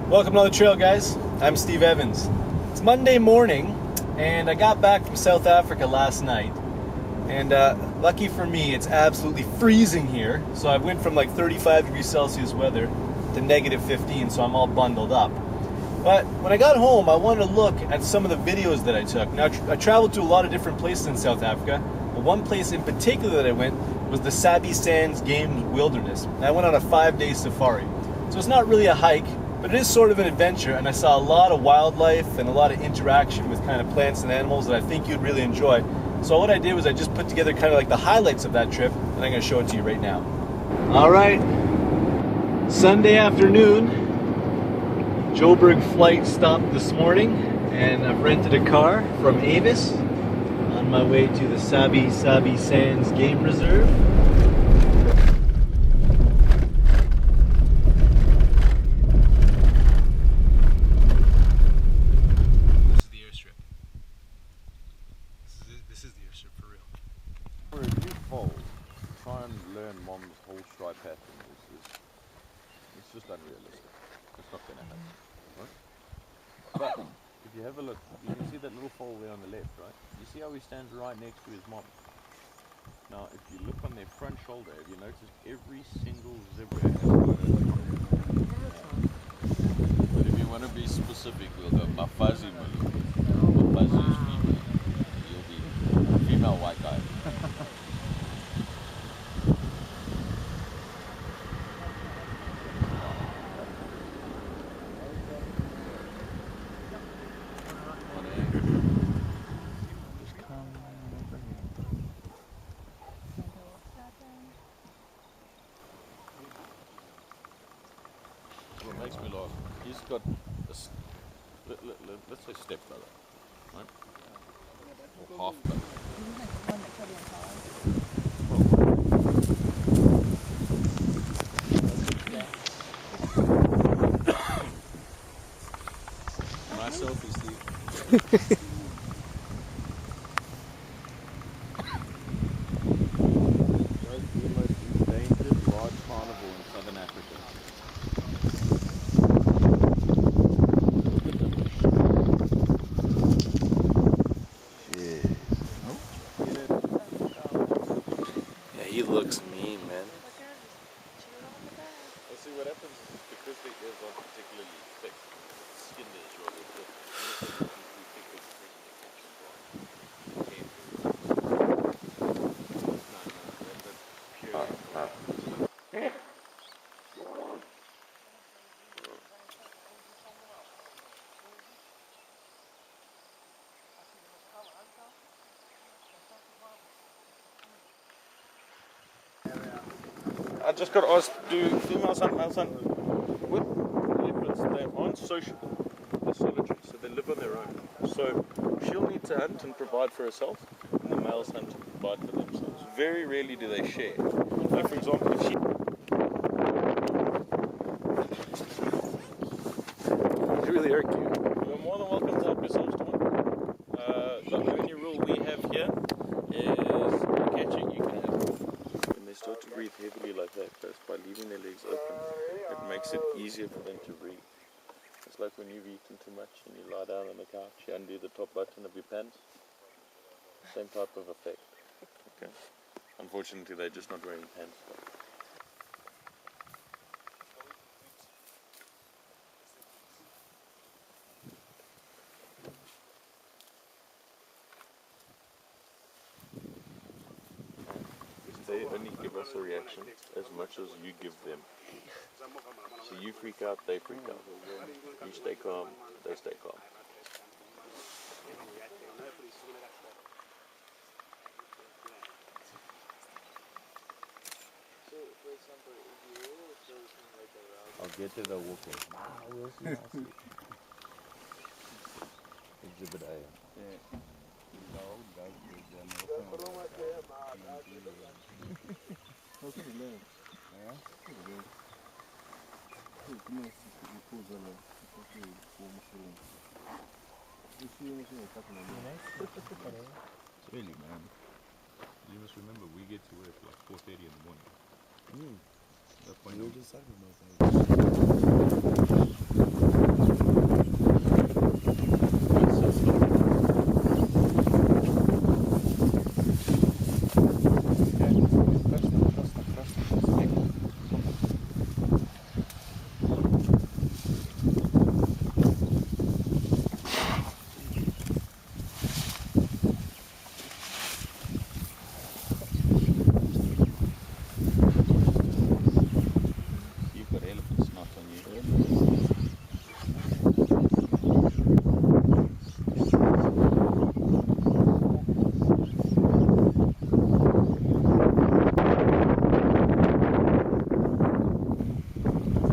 Welcome to the trail, guys. I'm Steve Evans. It's Monday morning, and I got back from South Africa last night. And lucky for me, it's absolutely freezing here. So I went from like 35 degrees Celsius weather to negative 15, so I'm all bundled up. But when I got home, I wanted to look at some of the videos that I took. Now, I traveled to a lot of different places in South Africa, but one place in particular that I went was the Sabi Sands Game Wilderness. And I went on a 5-day safari. So it's not really a hike, but it is sort of an adventure, and I saw a lot of wildlife and a lot of interaction with kind of plants and animals that I think you'd really enjoy. So what I did was I just put together kind of like the highlights of that trip, and I'm going to show it to you right now. All right, Sunday afternoon, Joburg flight stopped this morning, and I've rented a car from Avis on my way to the Sabi Sands Game Reserve. This is the airstrip for real. For a new foal, try and learn mom's whole stride pattern. It's just unrealistic. It's not going to happen. Right? But if you have a look, you can see that little foal there on the left, right? You see how he stands right next to his mom? Now, if you look on their front shoulder, have you noticed every single zebra has got a But if you want to be specific, we'll go Mafazi Malu. Mafazi is female. You'll be female white guy. What makes me laugh, he's got this, let's say stepbrother, right? Or half brother. Nice selfie, Steve. The most endangered large carnivore in southern Africa. He looks mean, man. Well, see what happens is because the ears aren't particularly thick, the skin is really thick. I just got asked, do females hunt, males hunt? With leopards, they aren't sociable, they're solitary, so they live on their own. So she'll need to hunt and provide for herself, and the males hunt and provide for themselves. Very rarely do they share. Like for example, if she... They really are cute. You're more than welcome to help yourselves to one. The only rule we have here is you catch it, you can have it. When they start to breathe heavily like that, just by leaving their legs open, it makes it easier for them to breathe. It's like when you've eaten too much and you lie down on the couch, you undo the top button of your pants. Same type of effect. Okay. Unfortunately, they're just not wearing pants. They only give us a reaction as much as you give them. So you freak out, they freak out. You stay calm, they stay calm. I'll get to the walking. Exhibit A. Really, man. You must remember, we get to work like 4:30 in the morning. That point we were just talking about that.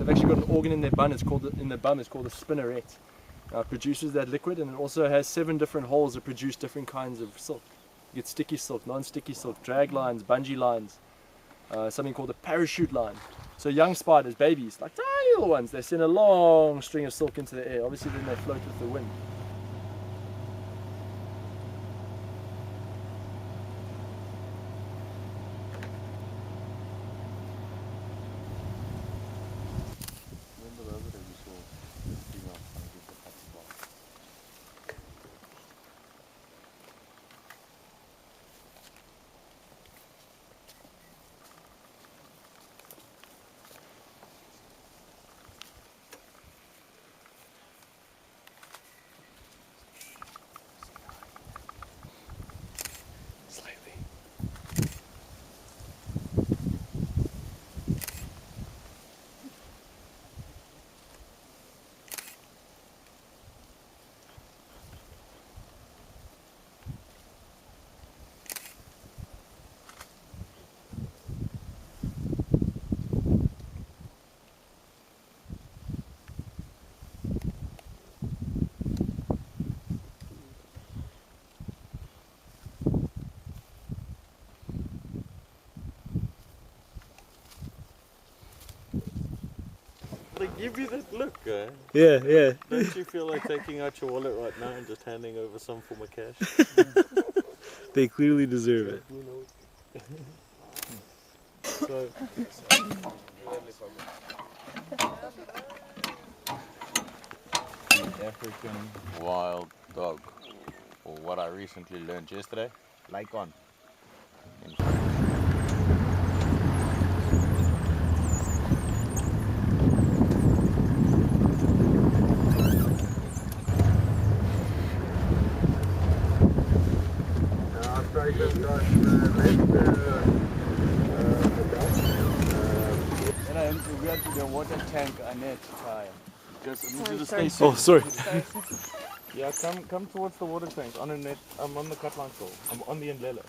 they've actually got an organ in their bum. It's called a spinneret. It produces that liquid, and it also has 7 different holes that produce different kinds of silk. You get sticky silk, non-sticky silk, drag lines, bungee lines, something called a parachute line. So young spiders, babies, like tiny little ones, they send a long string of silk into the air. Obviously then they float with the wind. Remember the other day we saw females trying to get the butterfly? They give you that look, eh? Yeah, yeah. Don't you feel like taking out your wallet right now and just handing over some form of cash? They clearly deserve it. So, the African wild dog, or what I recently learned yesterday, Lycon. We have the water tank on it. Just I need Sorry, you to sorry. stay Oh, sorry. Yeah, come towards the water tank. On a net, I'm on the cut line still. I'm on the Indlela.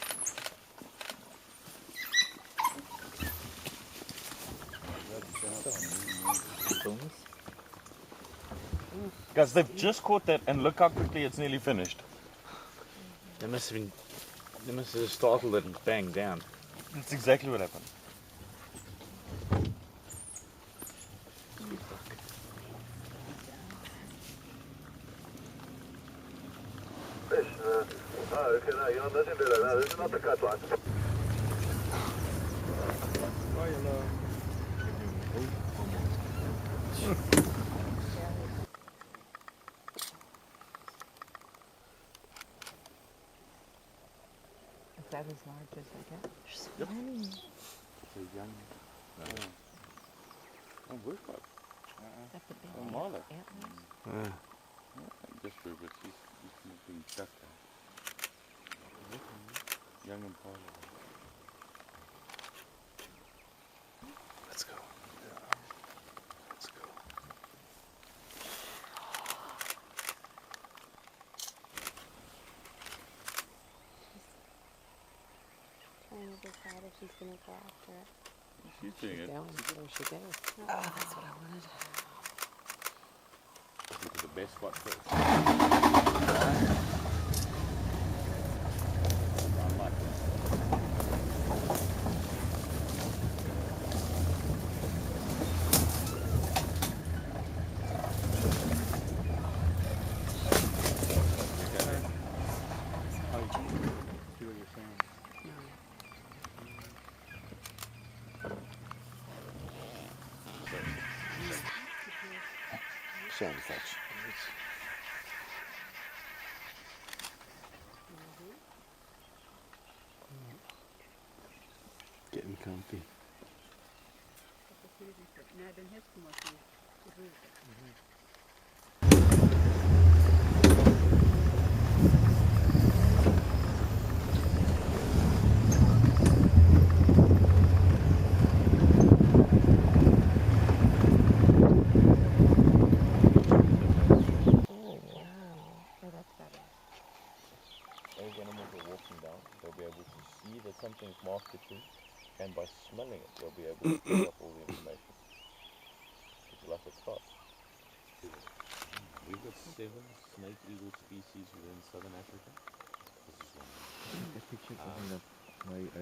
Guys, they've just caught that, and look how quickly it's nearly finished. They must have startled it and banged down. That's exactly what happened. Okay, no, you're not listening to that. No, this is not the cut line. Is that as large as they get? Yep. So young. Oh, we're quite. That's a big Oh, Marla. antlers. Just Rupert, he's being stuck there. Young and Paula. Let's go. Let's go. Trying to decide if she's gonna go after it. She's doing it. Down where she goes. Oh, that's what I wanted. Look at the best spot first. I like that. Sound effects. Getting comfy. Oh, that's better. As animals are walking down, they'll be able to see that something's marked a tree, and by smelling it, they'll be able to pick up all the information. top. We've got 7 snake eagle species within southern Africa. This is one.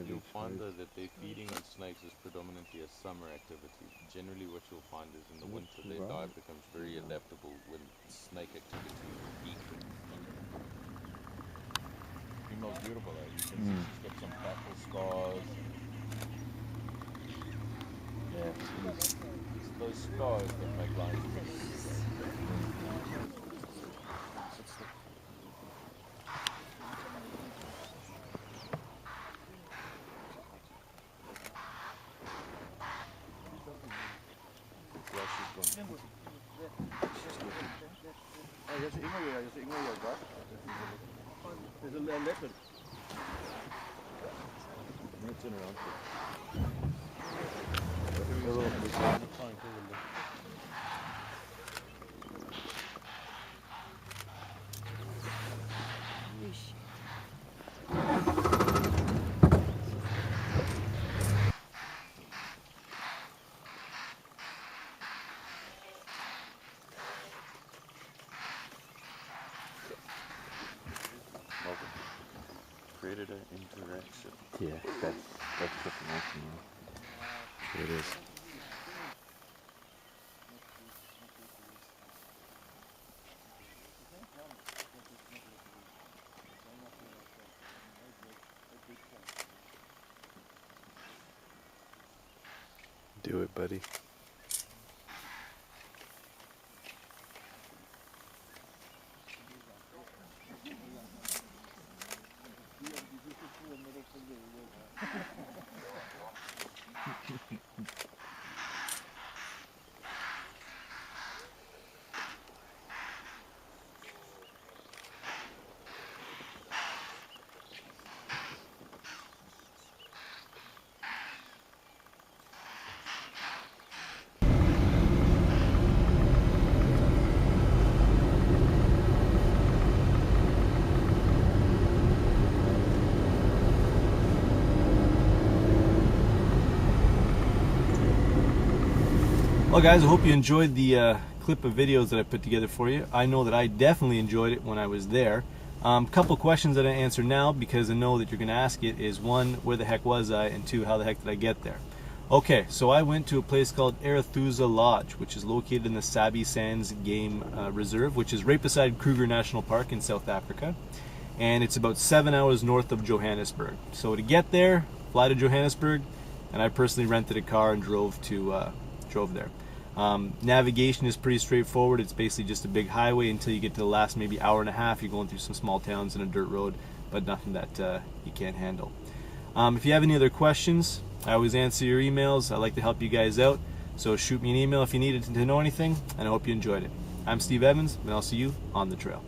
You'll find though that their feeding on snakes is predominantly a summer activity. Generally what you'll find is in the winter their diet becomes very adaptable when snake activity decreases. Female's beautiful though. You can see she's got some battle scars. Yeah, it's those scars that make lions There's a leopard. It's in around. Predator interaction. Yeah, that's definition. It is. Do it, buddy. Well guys, I hope you enjoyed the clip of videos that I put together for you. I know that I definitely enjoyed it when I was there. Couple questions that I answer now because I know that you're going to ask it is 1, where the heck was I? And 2, how the heck did I get there? Okay, so I went to a place called Arathusa Lodge, which is located in the Sabi Sands Game Reserve, which is right beside Kruger National Park in South Africa. And it's about 7 hours north of Johannesburg. So to get there, fly to Johannesburg, and I personally rented a car and drove there. Navigation is pretty straightforward. It's basically just a big highway until you get to the last maybe hour and a half. You're going through some small towns and a dirt road, but nothing that you can't handle. If you have any other questions, I always answer your emails. I like to help you guys out, so shoot me an email if you needed to know anything, and I hope you enjoyed it. I'm Steve Evans, and I'll see you on the trail.